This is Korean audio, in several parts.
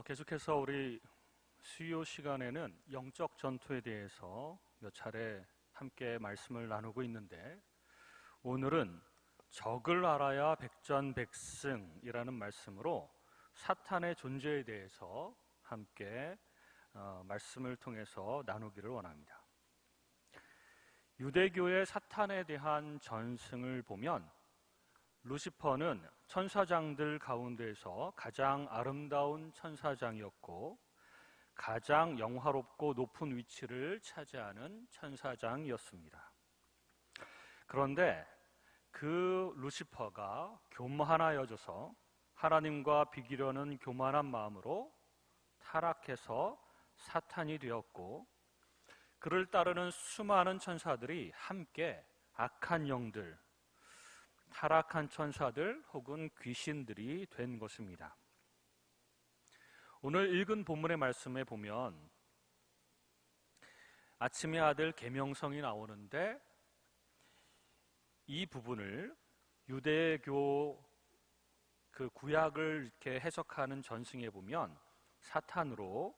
계속해서 우리 수요 시간에는 영적 전투에 대해서 몇 차례 함께 말씀을 나누고 있는데, 오늘은 적을 알아야 백전백승이라는 말씀으로 사탄의 존재에 대해서 함께 말씀을 통해서 나누기를 원합니다. 유대교의 사탄에 대한 전승을 보면 루시퍼는 천사장들 가운데서 가장 아름다운 천사장이었고 가장 영화롭고 높은 위치를 차지하는 천사장이었습니다. 그런데 그 루시퍼가 교만하여져서 하나님과 비기려는 교만한 마음으로 타락해서 사탄이 되었고, 그를 따르는 수많은 천사들이 함께 악한 영들, 타락한 천사들 혹은 귀신들이 된 것입니다. 오늘 읽은 본문의 말씀에 보면 아침의 아들 계명성이 나오는데, 이 부분을 유대교 그 구약을 이렇게 해석하는 전승에 보면 사탄으로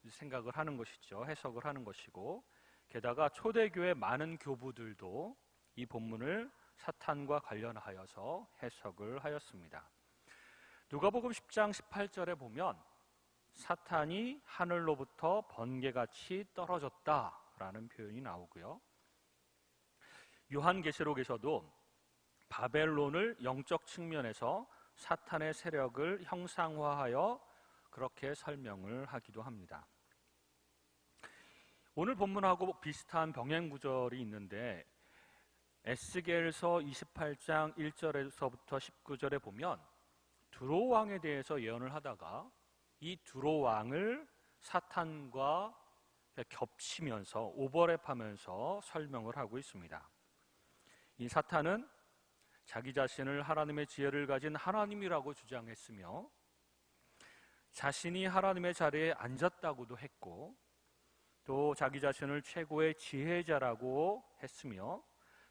생각을 하는 것이죠. 해석을 하는 것이고, 게다가 초대교회 많은 교부들도 이 본문을 사탄과 관련하여서 해석을 하였습니다. 누가복음 10장 18절에 보면 사탄이 하늘로부터 번개같이 떨어졌다라는 표현이 나오고요. 요한계시록에서도 바벨론을 영적 측면에서 사탄의 세력을 형상화하여 그렇게 설명을 하기도 합니다. 오늘 본문하고 비슷한 병행 구절이 있는데, 에스겔서 28장 1절에서부터 19절에 보면 두로 왕에 대해서 예언을 하다가 이 두로 왕을 사탄과 겹치면서 오버랩하면서 설명을 하고 있습니다. 이 사탄은 자기 자신을 하나님의 지혜를 가진 하나님이라고 주장했으며, 자신이 하나님의 자리에 앉았다고도 했고, 또 자기 자신을 최고의 지혜자라고 했으며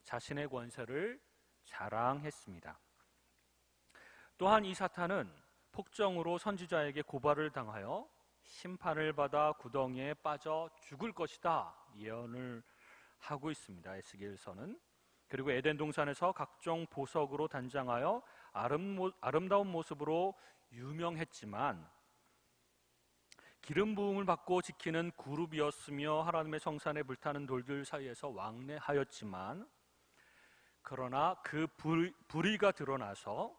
자신의 권세를 자랑했습니다. 또한 이 사탄은 폭정으로 선지자에게 고발을 당하여 심판을 받아 구덩이에 빠져 죽을 것이다 예언을 하고 있습니다. 에스겔서는. 그리고 에덴 동산에서 각종 보석으로 단장하여 아름다운 모습으로 유명했지만, 기름 부음을 받고 지키는 그룹이었으며 하나님의 성산에 불타는 돌들 사이에서 왕래하였지만, 그러나 그 불의가 드러나서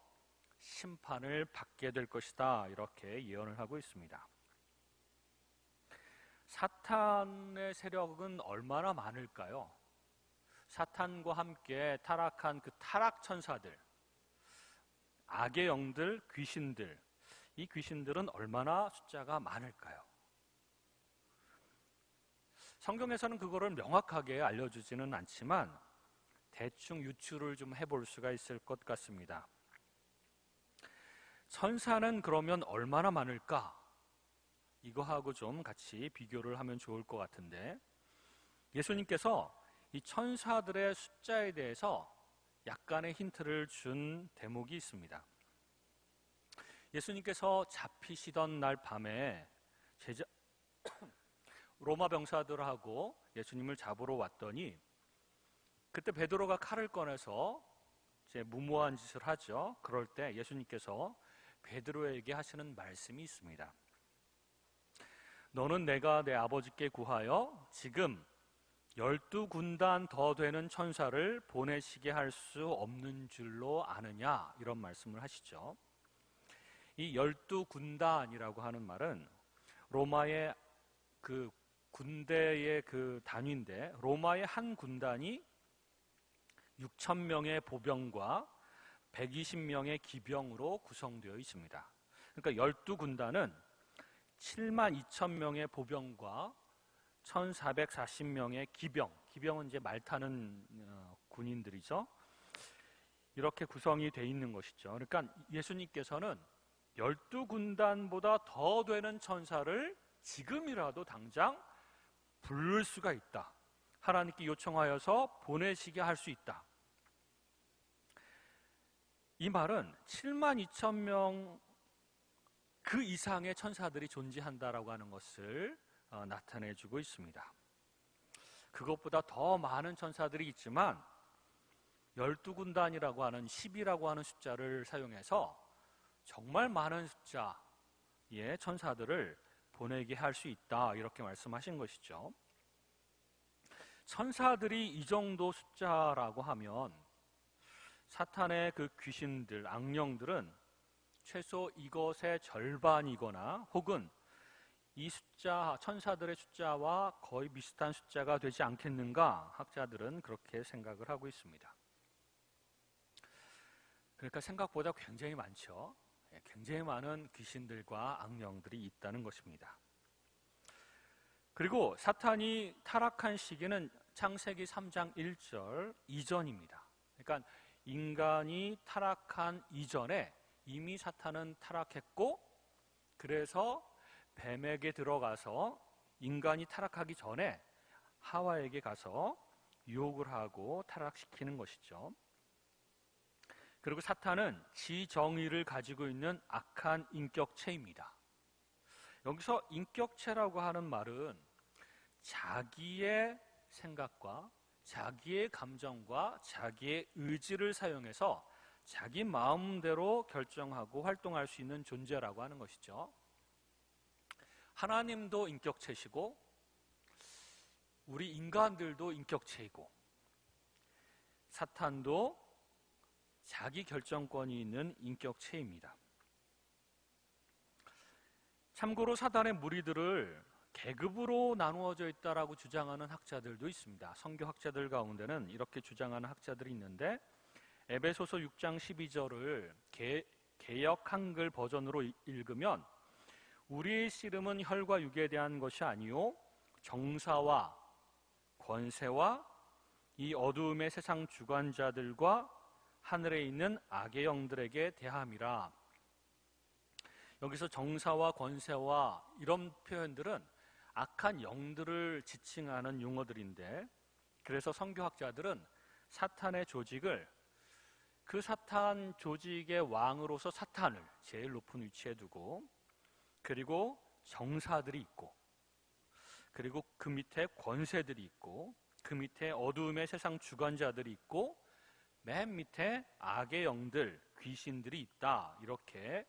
심판을 받게 될 것이다 이렇게 예언을 하고 있습니다. 사탄의 세력은 얼마나 많을까요? 사탄과 함께 타락한 그 타락 천사들, 악의 영들, 귀신들, 이 귀신들은 얼마나 숫자가 많을까요? 성경에서는 그거를 명확하게 알려주지는 않지만 대충 유추를 좀 해볼 수가 있을 것 같습니다. 천사는 그러면 얼마나 많을까? 이거하고 좀 같이 비교를 하면 좋을 것 같은데, 예수님께서 이 천사들의 숫자에 대해서 약간의 힌트를 준 대목이 있습니다. 예수님께서 잡히시던 날 밤에 로마 병사들하고 예수님을 잡으러 왔더니, 그때 베드로가 칼을 꺼내서 이제 무모한 짓을 하죠. 그럴 때 예수님께서 베드로에게 하시는 말씀이 있습니다. 너는 내가 내 아버지께 구하여 지금 12군단 더 되는 천사를 보내시게 할 수 없는 줄로 아느냐, 이런 말씀을 하시죠. 이 12군단이라고 하는 말은 로마의 그 군대의 그 단위인데, 로마의 한 군단이 6,000명의 보병과 120명의 기병으로 구성되어 있습니다. 그러니까 12군단은 72,000명의 보병과 1,440명의 기병은 이제 말 타는 군인들이죠. 이렇게 구성이 되어 있는 것이죠. 그러니까 예수님께서는 12군단보다 더 되는 천사를 지금이라도 당장 부를 수가 있다. 하나님께 요청하여서 보내시게 할 수 있다. 이 말은 72,000명 그 그 이상의 천사들이 존재한다라고 하는 것을 나타내주고 있습니다. 그것보다 더 많은 천사들이 있지만 12군단이라고 하는 10이라고 하는 숫자를 사용해서 정말 많은 숫자의 천사들을 보내게 할 수 있다, 이렇게 말씀하신 것이죠. 천사들이 이 정도 숫자라고 하면 사탄의 그 귀신들, 악령들은 최소 이것의 절반이거나 혹은 이 숫자, 천사들의 숫자와 거의 비슷한 숫자가 되지 않겠는가, 학자들은 그렇게 생각을 하고 있습니다. 그러니까 생각보다 굉장히 많죠. 굉장히 많은 귀신들과 악령들이 있다는 것입니다. 그리고 사탄이 타락한 시기는 창세기 3장 1절 이전입니다. 그러니까 인간이 타락한 이전에 이미 사탄은 타락했고, 그래서 뱀에게 들어가서 인간이 타락하기 전에 하와에게 가서 유혹을 하고 타락시키는 것이죠. 그리고 사탄은 지정의를 가지고 있는 악한 인격체입니다. 여기서 인격체라고 하는 말은 자기의 생각과 자기의 감정과 자기의 의지를 사용해서 자기 마음대로 결정하고 활동할 수 있는 존재라고 하는 것이죠. 하나님도 인격체시고 우리 인간들도 인격체이고 사탄도 자기 결정권이 있는 인격체입니다. 참고로 사단의 무리들을 계급으로 나누어져 있다라고 주장하는 학자들도 있습니다. 선교학자들 가운데는 이렇게 주장하는 학자들이 있는데, 에베소서 6장 12절을 개역 한글 버전으로 읽으면 우리의 씨름은 혈과 육에 대한 것이 아니요 정사와 권세와 이 어두움의 세상 주관자들과 하늘에 있는 악의 영들에게 대함이라. 여기서 정사와 권세와 이런 표현들은 악한 영들을 지칭하는 용어들인데, 그래서 선교학자들은 사탄의 조직을 그 사탄 조직의 왕으로서 사탄을 제일 높은 위치에 두고, 그리고 정사들이 있고, 그리고 그 밑에 권세들이 있고, 그 밑에 어두움의 세상 주관자들이 있고, 맨 밑에 악의 영들, 귀신들이 있다, 이렇게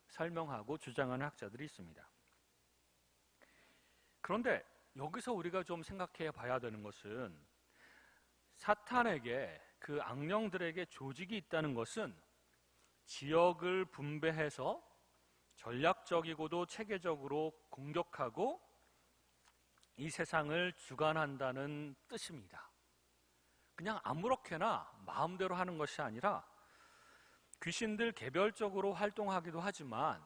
설명하고 주장하는 학자들이 있습니다. 그런데 여기서 우리가 좀 생각해 봐야 되는 것은, 사탄에게, 그 악령들에게 조직이 있다는 것은 지역을 분배해서 전략적이고도 체계적으로 공격하고 이 세상을 주관한다는 뜻입니다. 그냥 아무렇게나 마음대로 하는 것이 아니라 귀신들 개별적으로 활동하기도 하지만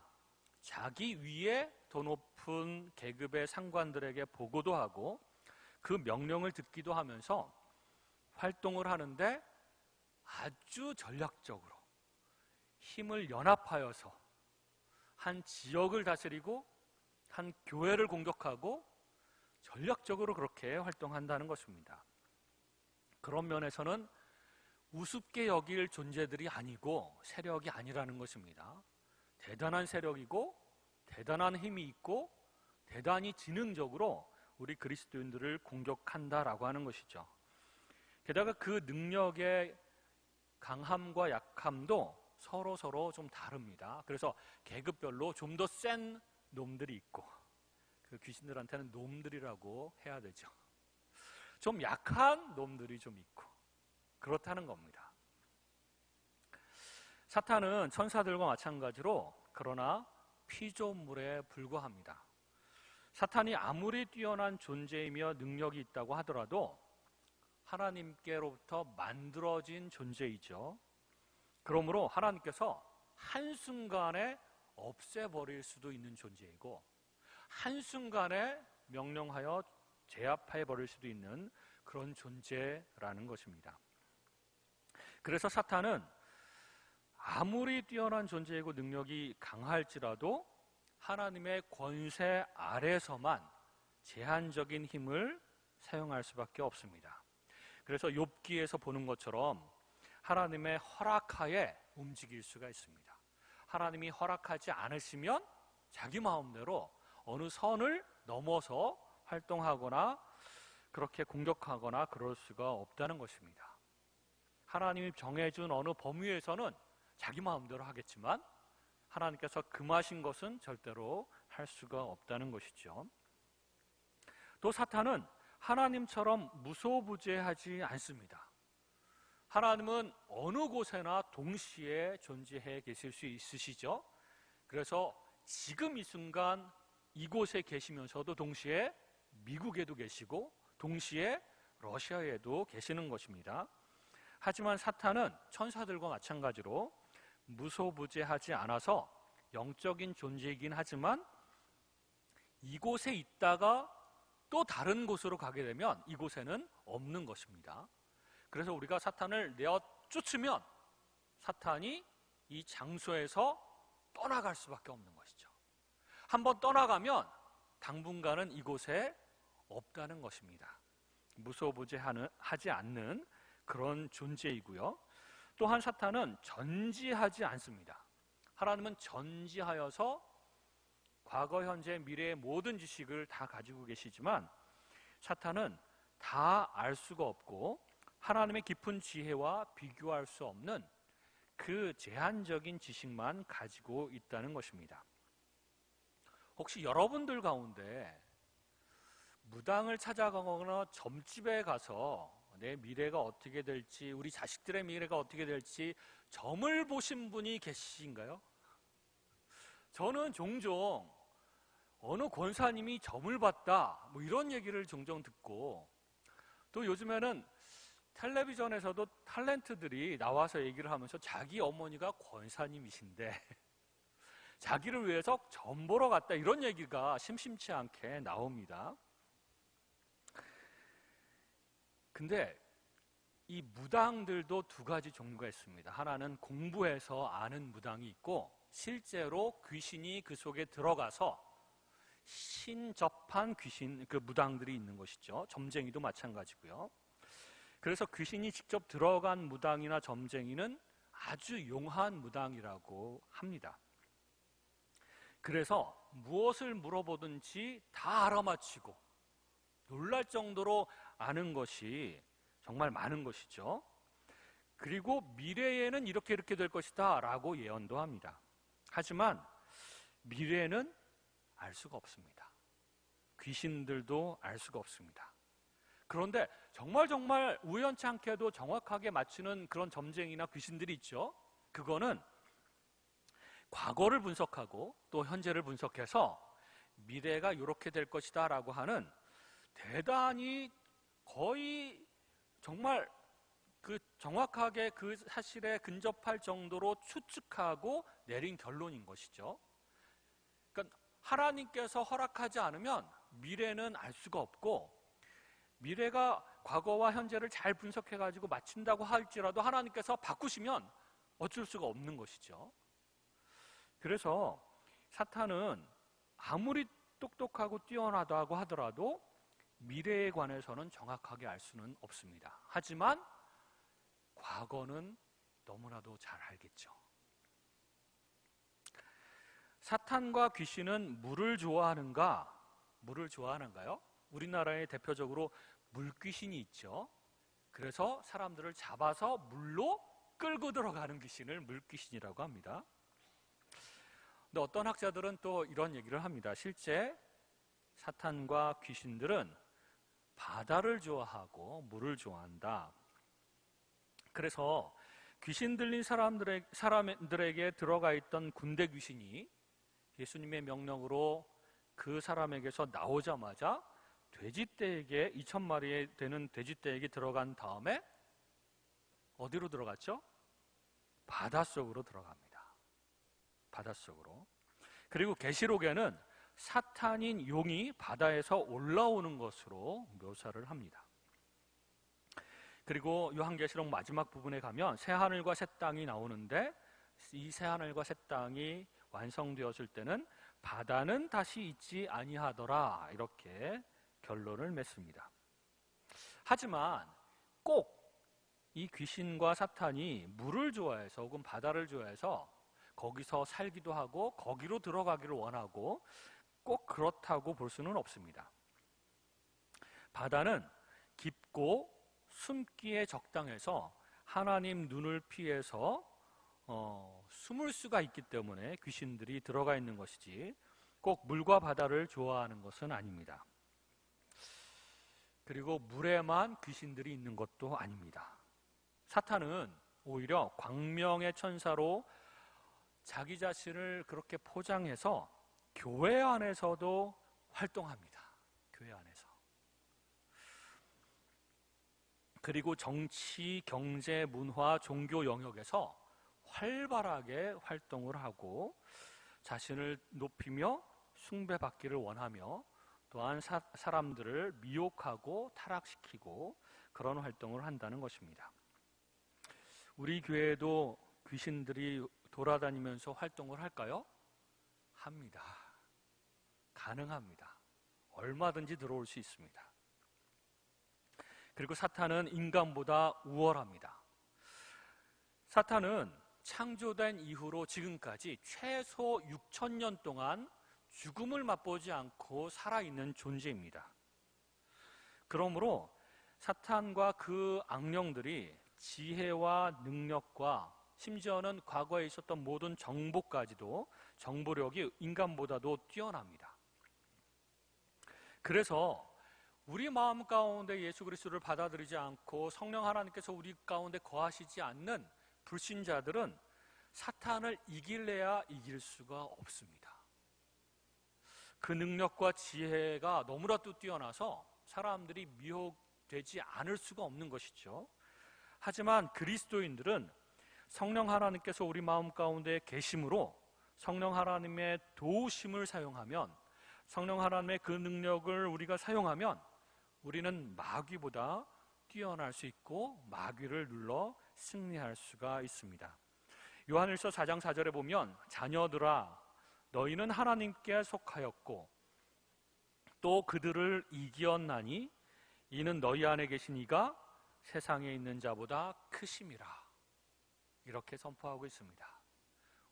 자기 위에 더 높은 계급의 상관들에게 보고도 하고 그 명령을 듣기도 하면서 활동을 하는데 아주 전략적으로 힘을 연합하여서 한 지역을 다스리고 한 교회를 공격하고 전략적으로 그렇게 활동한다는 것입니다. 그런 면에서는 우습게 여길 존재들이 아니고 세력이 아니라는 것입니다. 대단한 세력이고 대단한 힘이 있고 대단히 지능적으로 우리 그리스도인들을 공격한다라고 하는 것이죠. 게다가 그 능력의 강함과 약함도 서로 좀 다릅니다. 그래서 계급별로 좀 더 센 놈들이 있고, 그 귀신들한테는 놈들이라고 해야 되죠. 좀 약한 놈들이 좀 있고, 그렇다는 겁니다. 사탄은 천사들과 마찬가지로 그러나 피조물에 불과합니다. 사탄이 아무리 뛰어난 존재이며 능력이 있다고 하더라도 하나님께로부터 만들어진 존재이죠. 그러므로 하나님께서 한순간에 없애버릴 수도 있는 존재이고 한순간에 명령하여 제압해버릴 수도 있는 그런 존재라는 것입니다. 그래서 사탄은 아무리 뛰어난 존재이고 능력이 강할지라도 하나님의 권세 아래서만 제한적인 힘을 사용할 수밖에 없습니다. 그래서 욥기에서 보는 것처럼 하나님의 허락하에 움직일 수가 있습니다. 하나님이 허락하지 않으시면 자기 마음대로 어느 선을 넘어서 활동하거나 그렇게 공격하거나 그럴 수가 없다는 것입니다. 하나님이 정해준 어느 범위에서는 자기 마음대로 하겠지만 하나님께서 금하신 것은 절대로 할 수가 없다는 것이죠. 또 사탄은 하나님처럼 무소부재하지 않습니다. 하나님은 어느 곳에나 동시에 존재해 계실 수 있으시죠. 그래서 지금 이 순간 이곳에 계시면서도 동시에 미국에도 계시고 동시에 러시아에도 계시는 것입니다. 하지만 사탄은 천사들과 마찬가지로 무소부재하지 않아서 영적인 존재이긴 하지만 이곳에 있다가 또 다른 곳으로 가게 되면 이곳에는 없는 것입니다. 그래서 우리가 사탄을 내어 쫓으면 사탄이 이 장소에서 떠나갈 수밖에 없는 것이죠. 한번 떠나가면 당분간은 이곳에 없다는 것입니다. 무소부재하지 않는 그런 존재이고요. 또한 사탄은 전지하지 않습니다. 하나님은 전지하여서 과거, 현재, 미래의 모든 지식을 다 가지고 계시지만 사탄은 다 알 수가 없고 하나님의 깊은 지혜와 비교할 수 없는 그 제한적인 지식만 가지고 있다는 것입니다. 혹시 여러분들 가운데 무당을 찾아가거나 점집에 가서 내 미래가 어떻게 될지, 우리 자식들의 미래가 어떻게 될지 점을 보신 분이 계신가요? 저는 종종 어느 권사님이 점을 봤다 뭐 이런 얘기를 종종 듣고, 또 요즘에는 텔레비전에서도 탤런트들이 나와서 얘기를 하면서 자기 어머니가 권사님이신데 자기를 위해서 점 보러 갔다 이런 얘기가 심심치 않게 나옵니다. 근데 이 무당들도 두 가지 종류가 있습니다. 하나는 공부해서 아는 무당이 있고 실제로 귀신이 그 속에 들어가서 신접한 귀신, 그 무당들이 있는 것이죠. 점쟁이도 마찬가지고요. 그래서 귀신이 직접 들어간 무당이나 점쟁이는 아주 용한 무당이라고 합니다. 그래서 무엇을 물어보든지 다 알아맞히고 놀랄 정도로 아는 것이 정말 많은 것이죠. 그리고 미래에는 이렇게 될 것이다 라고 예언도 합니다. 하지만 미래는 알 수가 없습니다. 귀신들도 알 수가 없습니다. 그런데 정말 우연치 않게도 정확하게 맞추는 그런 점쟁이나 귀신들이 있죠. 그거는 과거를 분석하고 또 현재를 분석해서 미래가 이렇게 될 것이다 라고 하는 대단히 거의 정말 그 정확하게 그 사실에 근접할 정도로 추측하고 내린 결론인 것이죠. 그러니까 하나님께서 허락하지 않으면 미래는 알 수가 없고, 미래가 과거와 현재를 잘 분석해가지고 맞춘다고 할지라도 하나님께서 바꾸시면 어쩔 수가 없는 것이죠. 그래서 사탄은 아무리 똑똑하고 뛰어나다고 하더라도 미래에 관해서는 정확하게 알 수는 없습니다. 하지만 과거는 너무나도 잘 알겠죠. 사탄과 귀신은 물을 좋아하는가? 물을 좋아하는가요? 우리나라에 대표적으로 물귀신이 있죠. 그래서 사람들을 잡아서 물로 끌고 들어가는 귀신을 물귀신이라고 합니다. 근데 어떤 학자들은 또 이런 얘기를 합니다. 실제 사탄과 귀신들은 바다를 좋아하고 물을 좋아한다. 그래서 귀신 들린 사람들에게 들어가 있던 군대 귀신이 예수님의 명령으로 그 사람에게서 나오자마자 돼지떼에게 2,000마리에 되는 돼지떼에게 들어간 다음에 어디로 들어갔죠? 바닷속으로 들어갑니다. 바닷속으로. 그리고 계시록에는 사탄인 용이 바다에서 올라오는 것으로 묘사를 합니다. 그리고 요한계시록 마지막 부분에 가면 새하늘과 새 땅이 나오는데 이 새하늘과 새 땅이 완성되었을 때는 바다는 다시 있지 아니하더라 이렇게 결론을 맺습니다. 하지만 꼭 이 귀신과 사탄이 물을 좋아해서 혹은 바다를 좋아해서 거기서 살기도 하고 거기로 들어가기를 원하고 꼭 그렇다고 볼 수는 없습니다. 바다는 깊고 숨기에 적당해서 하나님 눈을 피해서 숨을 수가 있기 때문에 귀신들이 들어가 있는 것이지 꼭 물과 바다를 좋아하는 것은 아닙니다. 그리고 물에만 귀신들이 있는 것도 아닙니다. 사탄은 오히려 광명의 천사로 자기 자신을 그렇게 포장해서 교회 안에서도 활동합니다. 교회 안에서. 그리고 정치, 경제, 문화, 종교 영역에서 활발하게 활동을 하고 자신을 높이며 숭배받기를 원하며 또한 사람들을 미혹하고 타락시키고 그런 활동을 한다는 것입니다. 우리 교회에도 귀신들이 돌아다니면서 활동을 할까요? 합니다. 가능합니다. 얼마든지 들어올 수 있습니다. 그리고 사탄은 인간보다 우월합니다. 사탄은 창조된 이후로 지금까지 최소 6,000년 동안 죽음을 맛보지 않고 살아있는 존재입니다. 그러므로 사탄과 그 악령들이 지혜와 능력과 심지어는 과거에 있었던 모든 정보까지도 정보력이 인간보다도 뛰어납니다. 그래서 우리 마음 가운데 예수 그리스도를 받아들이지 않고 성령 하나님께서 우리 가운데 거하시지 않는 불신자들은 사탄을 이길래야 이길 수가 없습니다. 그 능력과 지혜가 너무나도 뛰어나서 사람들이 미혹되지 않을 수가 없는 것이죠. 하지만 그리스도인들은 성령 하나님께서 우리 마음 가운데 계심으로 성령 하나님의 도우심을 사용하면, 성령 하나님의 그 능력을 우리가 사용하면 우리는 마귀보다 뛰어날 수 있고 마귀를 눌러 승리할 수가 있습니다. 요한일서 4장 4절에 보면 자녀들아 너희는 하나님께 속하였고 또 그들을 이기었나니 이는 너희 안에 계신 이가 세상에 있는 자보다 크심이라, 이렇게 선포하고 있습니다.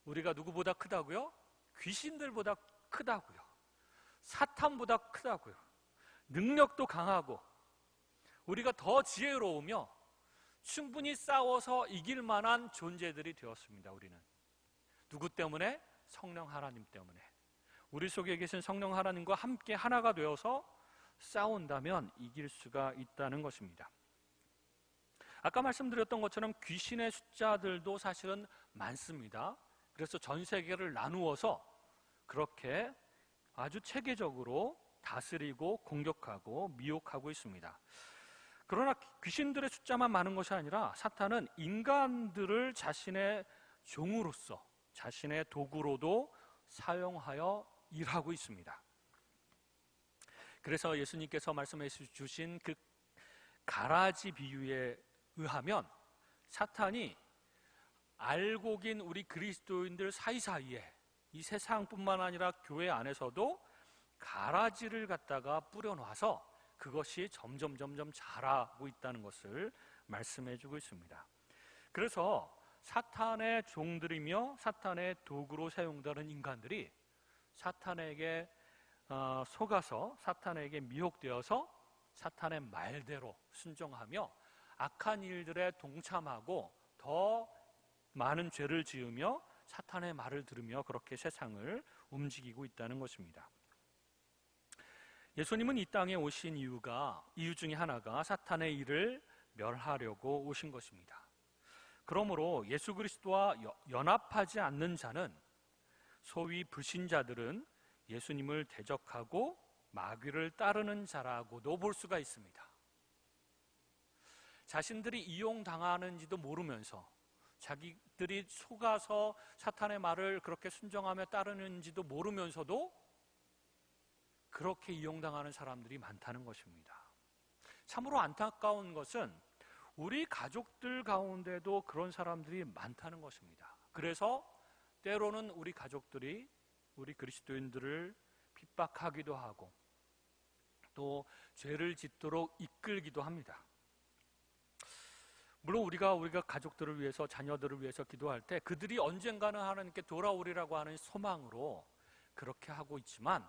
우리가 누구보다 크다고요? 귀신들보다 크다고요. 사탄보다 크다고요. 능력도 강하고 우리가 더 지혜로우며 충분히 싸워서 이길 만한 존재들이 되었습니다. 우리는 누구 때문에? 성령 하나님 때문에. 우리 속에 계신 성령 하나님과 함께 하나가 되어서 싸운다면 이길 수가 있다는 것입니다. 아까 말씀드렸던 것처럼 귀신의 숫자들도 사실은 많습니다. 그래서 전 세계를 나누어서 그렇게 아주 체계적으로 다스리고 공격하고 미혹하고 있습니다. 그러나 귀신들의 숫자만 많은 것이 아니라 사탄은 인간들을 자신의 종으로서, 자신의 도구로도 사용하여 일하고 있습니다. 그래서 예수님께서 말씀해 주신 그 가라지 비유에 의하면 사탄이 알고 긴 우리 그리스도인들 사이사이에 이 세상뿐만 아니라 교회 안에서도 가라지를 갖다가 뿌려놔서 그것이 점점 자라고 있다는 것을 말씀해 주고 있습니다. 그래서 사탄의 종들이며 사탄의 도구로 사용되는 인간들이 사탄에게 속아서 사탄에게 미혹되어서 사탄의 말대로 순종하며 악한 일들에 동참하고 더 많은 죄를 지으며 사탄의 말을 들으며 그렇게 세상을 움직이고 있다는 것입니다. 예수님은 이 땅에 오신 이유 중에 하나가 사탄의 일을 멸하려고 오신 것입니다. 그러므로 예수 그리스도와 연합하지 않는 자는, 소위 불신자들은 예수님을 대적하고 마귀를 따르는 자라고도 볼 수가 있습니다. 자신들이 이용당하는지도 모르면서, 자기들이 속아서 사탄의 말을 그렇게 순종하며 따르는지도 모르면서도 그렇게 이용당하는 사람들이 많다는 것입니다. 참으로 안타까운 것은 우리 가족들 가운데도 그런 사람들이 많다는 것입니다. 그래서 때로는 우리 가족들이 우리 그리스도인들을 핍박하기도 하고 또 죄를 짓도록 이끌기도 합니다. 물론 우리가 가족들을 위해서, 자녀들을 위해서 기도할 때 그들이 언젠가는 하나님께 돌아오리라고 하는 소망으로 그렇게 하고 있지만,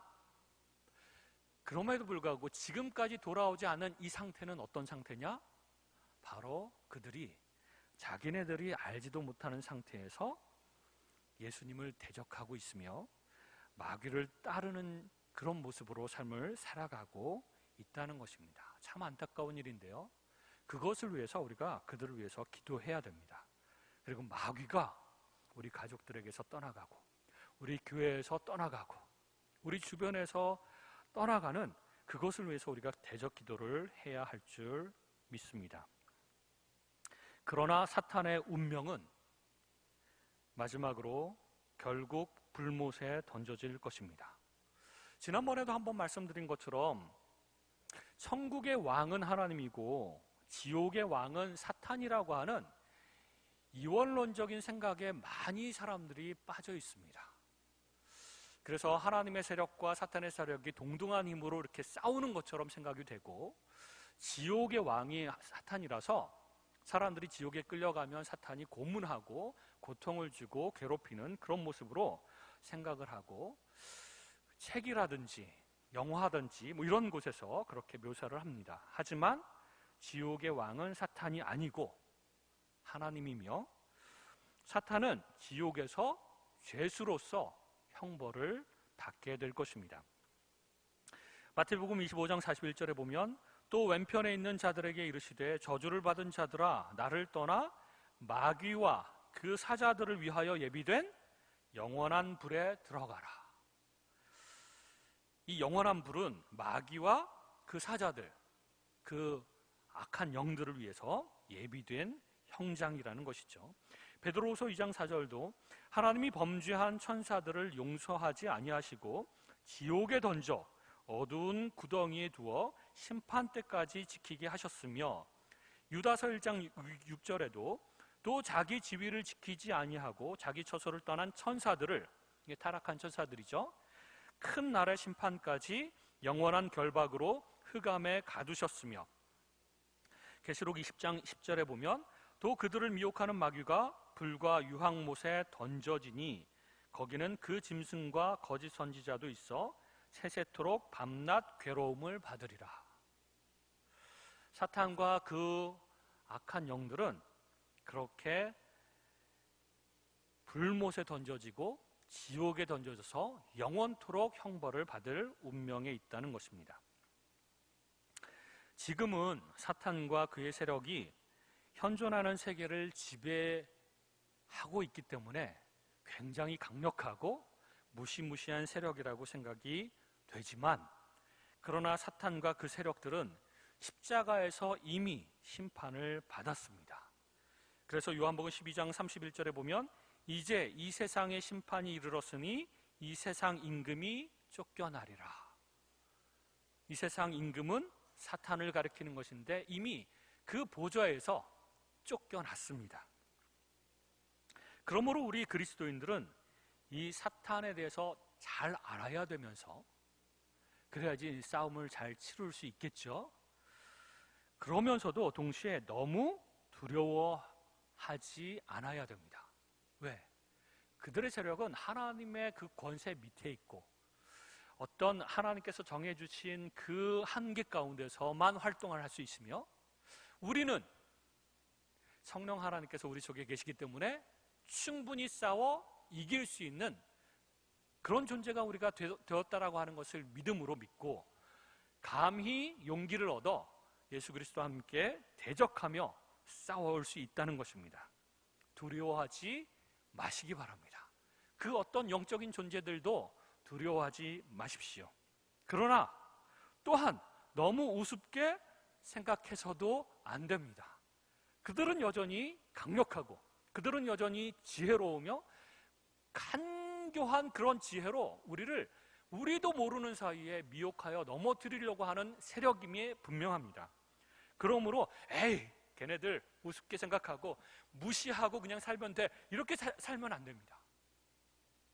그럼에도 불구하고 지금까지 돌아오지 않은 이 상태는 어떤 상태냐? 바로 그들이 자기네들이 알지도 못하는 상태에서 예수님을 대적하고 있으며 마귀를 따르는 그런 모습으로 삶을 살아가고 있다는 것입니다. 참 안타까운 일인데요. 그것을 위해서 우리가 그들을 위해서 기도해야 됩니다. 그리고 마귀가 우리 가족들에게서 떠나가고, 우리 교회에서 떠나가고, 우리 주변에서 떠나가는 그것을 위해서 우리가 대적 기도를 해야 할 줄 믿습니다. 그러나 사탄의 운명은 마지막으로 결국 불못에 던져질 것입니다. 지난번에도 한번 말씀드린 것처럼 천국의 왕은 하나님이고 지옥의 왕은 사탄이라고 하는 이원론적인 생각에 많이 사람들이 빠져 있습니다. 그래서 하나님의 세력과 사탄의 세력이 동등한 힘으로 이렇게 싸우는 것처럼 생각이 되고, 지옥의 왕이 사탄이라서 사람들이 지옥에 끌려가면 사탄이 고문하고 고통을 주고 괴롭히는 그런 모습으로 생각을 하고, 책이라든지 영화든지 뭐 이런 곳에서 그렇게 묘사를 합니다. 하지만 지옥의 왕은 사탄이 아니고 하나님이며, 사탄은 지옥에서 죄수로서 형벌을 받게 될 것입니다. 마태복음 25장 41절에 보면, 또 왼편에 있는 자들에게 이르시되 저주를 받은 자들아 나를 떠나 마귀와 그 사자들을 위하여 예비된 영원한 불에 들어가라. 이 영원한 불은 마귀와 그 사자들, 그 악한 영들을 위해서 예비된 형장이라는 것이죠. 베드로후서 2장 4절도 하나님이 범죄한 천사들을 용서하지 아니하시고 지옥에 던져 어두운 구덩이에 두어 심판 때까지 지키게 하셨으며, 유다서 1장 6절에도 또 자기 지위를 지키지 아니하고 자기 처소를 떠난 천사들을, 이게 타락한 천사들이죠, 큰 날의 심판까지 영원한 결박으로 흑암에 가두셨으며, 계시록 20장 10절에 보면 또 그들을 미혹하는 마귀가 불과 유황못에 던져지니 거기는 그 짐승과 거짓 선지자도 있어 세세토록 밤낮 괴로움을 받으리라. 사탄과 그 악한 영들은 그렇게 불못에 던져지고 지옥에 던져져서 영원토록 형벌을 받을 운명에 있다는 것입니다. 지금은 사탄과 그의 세력이 현존하는 세계를 지배하고 있기 때문에 굉장히 강력하고 무시무시한 세력이라고 생각이 되지만, 그러나 사탄과 그 세력들은 십자가에서 이미 심판을 받았습니다. 그래서 요한복음 12장 31절에 보면 이제 이 세상의 심판이 이르렀으니 이 세상 임금이 쫓겨나리라. 이 세상 임금은 사탄을 가리키는 것인데 이미 그 보좌에서 쫓겨났습니다. 그러므로 우리 그리스도인들은 이 사탄에 대해서 잘 알아야 되면서, 그래야지 싸움을 잘 치룰 수 있겠죠. 그러면서도 동시에 너무 두려워하지 않아야 됩니다. 왜? 그들의 세력은 하나님의 그 권세 밑에 있고 어떤 하나님께서 정해주신 그 한계 가운데서만 활동을 할 수 있으며, 우리는 성령 하나님께서 우리 속에 계시기 때문에 충분히 싸워 이길 수 있는 그런 존재가 우리가 되었다라고 하는 것을 믿음으로 믿고 감히 용기를 얻어 예수 그리스도와 함께 대적하며 싸워올 수 있다는 것입니다. 두려워하지 마시기 바랍니다. 그 어떤 영적인 존재들도 두려워하지 마십시오. 그러나 또한 너무 우습게 생각해서도 안 됩니다. 그들은 여전히 강력하고 그들은 여전히 지혜로우며 간교한 그런 지혜로 우리도 모르는 사이에 미혹하여 넘어뜨리려고 하는 세력임이 분명합니다. 그러므로 에이 걔네들 우습게 생각하고 무시하고 그냥 살면 돼, 이렇게 살면 안 됩니다.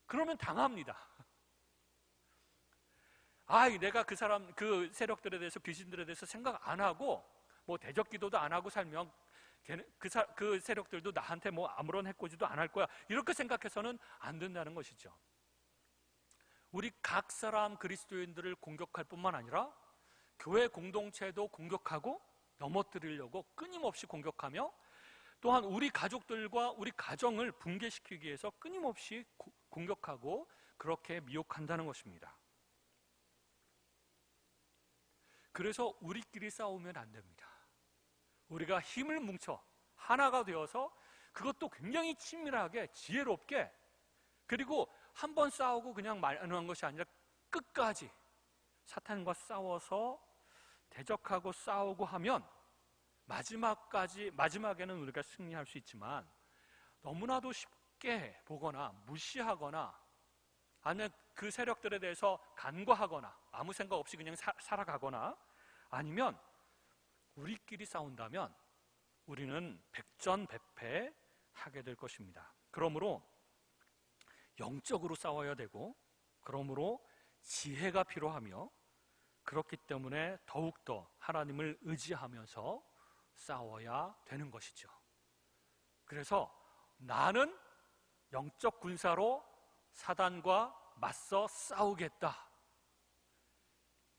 그러면 당합니다. 내가 그 사람, 그 세력들에 대해서, 귀신들에 대해서 생각 안 하고 뭐 대적 기도도 안 하고 살면 그 세력들도 나한테 뭐 아무런 해코지도 안 할 거야, 이렇게 생각해서는 안 된다는 것이죠. 우리 각 사람 그리스도인들을 공격할 뿐만 아니라 교회 공동체도 공격하고 넘어뜨리려고 끊임없이 공격하며, 또한 우리 가족들과 우리 가정을 붕괴시키기 위해서 끊임없이 공격하고 그렇게 미혹한다는 것입니다. 그래서 우리끼리 싸우면 안 됩니다. 우리가 힘을 뭉쳐 하나가 되어서, 그것도 굉장히 친밀하게 지혜롭게, 그리고 한 번 싸우고 그냥 말하는 것이 아니라 끝까지 사탄과 싸워서 대적하고 싸우고 하면 마지막에는 우리가 승리할 수 있지만, 너무나도 쉽게 보거나 무시하거나 아니면 그 세력들에 대해서 간과하거나 아무 생각 없이 그냥 살아가거나, 아니면 우리끼리 싸운다면 우리는 백전백패하게 될 것입니다. 그러므로 영적으로 싸워야 되고, 그러므로 지혜가 필요하며, 그렇기 때문에 더욱더 하나님을 의지하면서 싸워야 되는 것이죠. 그래서 나는 영적 군사로 사단과 맞서 싸우겠다,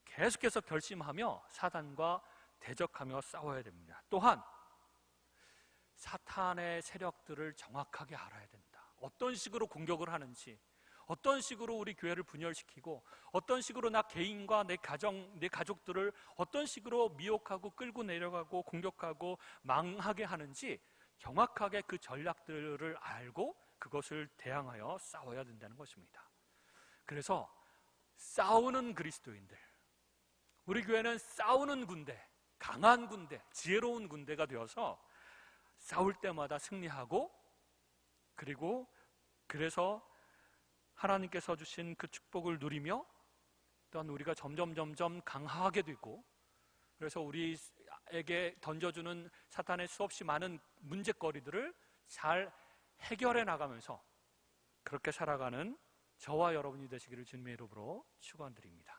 계속해서 결심하며 사단과 대적하며 싸워야 됩니다. 또한 사탄의 세력들을 정확하게 알아야 된다. 어떤 식으로 공격을 하는지, 어떤 식으로 우리 교회를 분열시키고, 어떤 식으로 나 개인과 내 가정, 내 가족들을 어떤 식으로 미혹하고 끌고 내려가고 공격하고 망하게 하는지 정확하게 그 전략들을 알고 그것을 대항하여 싸워야 된다는 것입니다. 그래서 싸우는 그리스도인들, 우리 교회는 싸우는 군대, 강한 군대, 지혜로운 군대가 되어서 싸울 때마다 승리하고, 그래서 하나님께서 주신 그 축복을 누리며, 또한 우리가 점점 강하게 되고, 그래서 우리에게 던져주는 사탄의 수없이 많은 문제거리들을 잘 해결해 나가면서 그렇게 살아가는 저와 여러분이 되시기를 주님의 이름으로 축원드립니다.